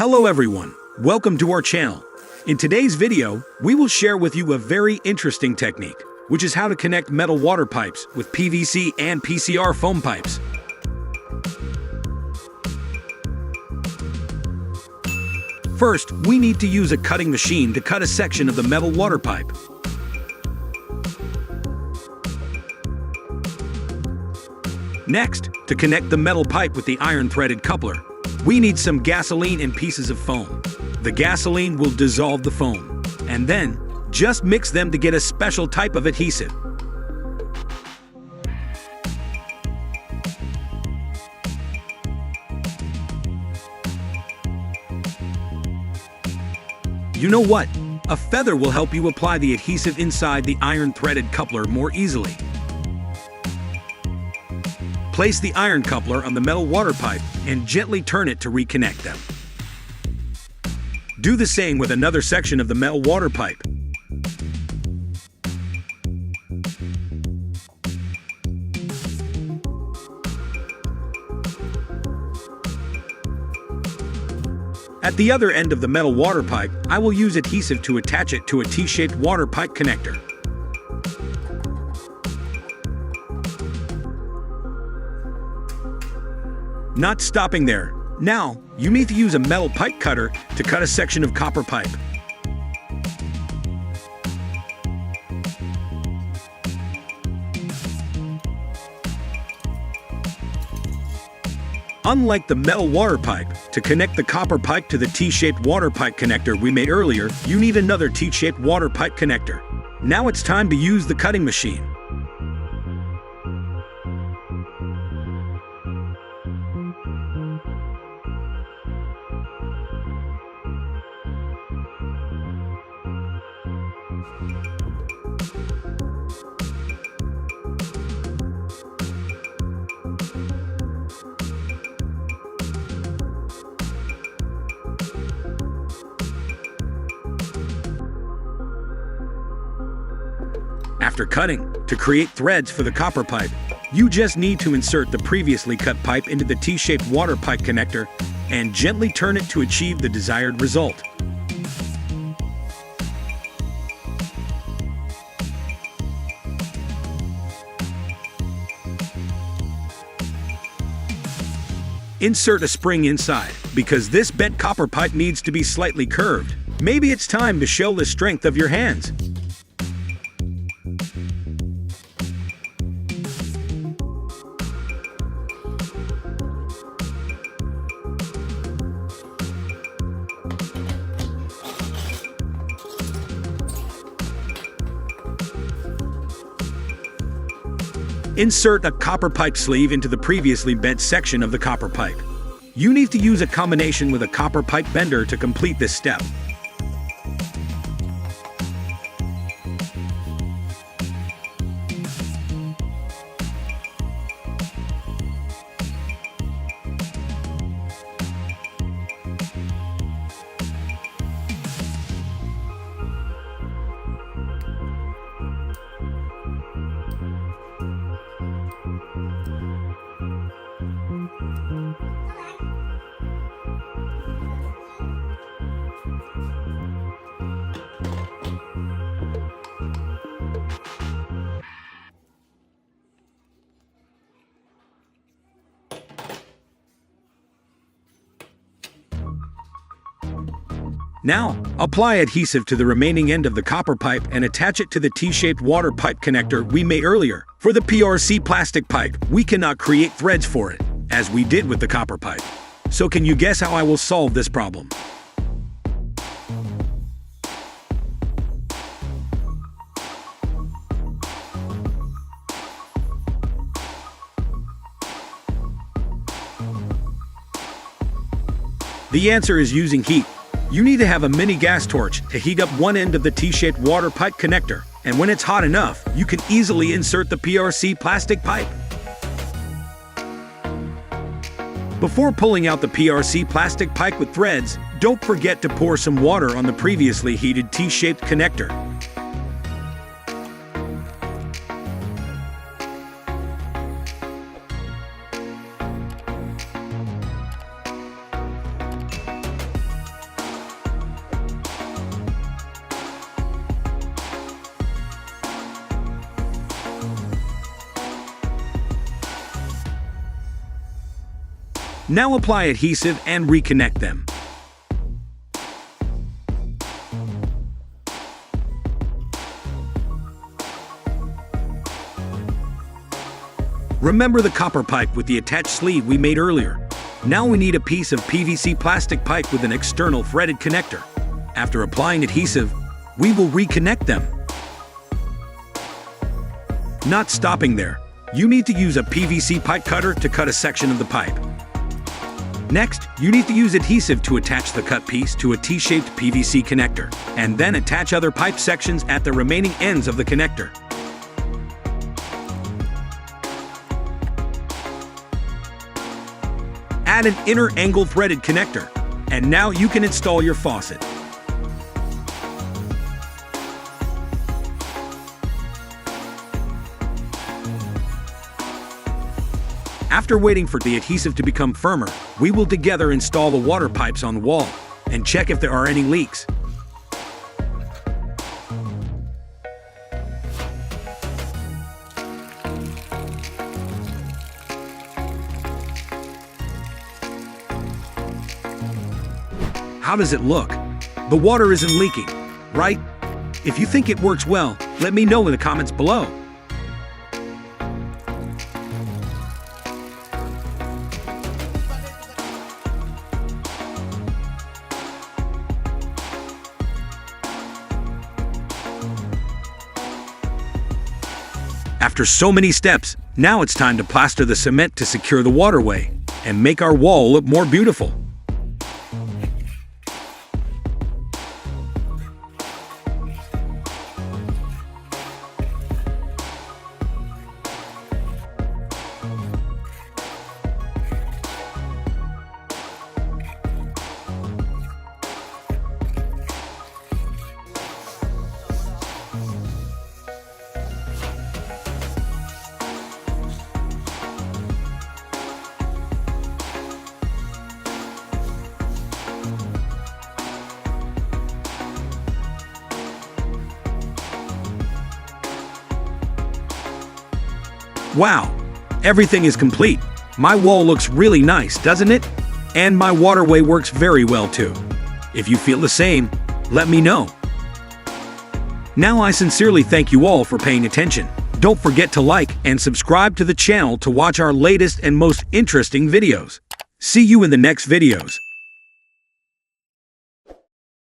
Hello everyone, welcome to our channel. In today's video, we will share with you a very interesting technique, which is how to connect metal water pipes with PVC and PCR foam pipes. First, we need to use a cutting machine to cut a section of the metal water pipe. Next, to connect the metal pipe with the iron-threaded coupler, we need some gasoline and pieces of foam. The gasoline will dissolve the foam, and then just mix them to get a special type of adhesive. You know what? A feather will help you apply the adhesive inside the iron-threaded coupler more easily. Place the iron coupler on the metal water pipe and gently turn it to reconnect them. Do the same with another section of the metal water pipe. At the other end of the metal water pipe, I will use adhesive to attach it to a T-shaped water pipe connector. Not stopping there. Now, you need to use a metal pipe cutter to cut a section of copper pipe. Unlike the metal water pipe, to connect the copper pipe to the T-shaped water pipe connector we made earlier, you need another T-shaped water pipe connector. Now it's time to use the cutting machine. After cutting, to create threads for the copper pipe, you just need to insert the previously cut pipe into the T-shaped water pipe connector and gently turn it to achieve the desired result. Insert a spring inside, because this bent copper pipe needs to be slightly curved. Maybe it's time to show the strength of your hands. Insert a copper pipe sleeve into the previously bent section of the copper pipe. You need to use a combination with a copper pipe bender to complete this step. Now, apply adhesive to the remaining end of the copper pipe and attach it to the T-shaped water pipe connector we made earlier. For the PRC plastic pipe, we cannot create threads for it, as we did with the copper pipe. So can you guess how I will solve this problem? The answer is using heat. You need to have a mini gas torch to heat up one end of the T-shaped water pipe connector, and when it's hot enough, you can easily insert the PRC plastic pipe. Before pulling out the PRC plastic pipe with threads, don't forget to pour some water on the previously heated T-shaped connector. Now apply adhesive and reconnect them. Remember the copper pipe with the attached sleeve we made earlier. Now we need a piece of PVC plastic pipe with an external threaded connector. After applying adhesive, we will reconnect them. Not stopping there, you need to use a PVC pipe cutter to cut a section of the pipe. Next, you need to use adhesive to attach the cut piece to a T-shaped PVC connector, and then attach other pipe sections at the remaining ends of the connector. Add an inner angle threaded connector, and now you can install your faucet. After waiting for the adhesive to become firmer, we will together install the water pipes on the wall and check if there are any leaks. How does it look? The water isn't leaking, right? If you think it works well, let me know in the comments below. After so many steps, now it's time to plaster the cement to secure the waterway and make our wall look more beautiful. Wow, everything is complete. My wall looks really nice, doesn't it? And my waterway works very well too. If you feel the same, let me know. Now I sincerely thank you all for paying attention. Don't forget to like and subscribe to the channel to watch our latest and most interesting videos. See you in the next videos.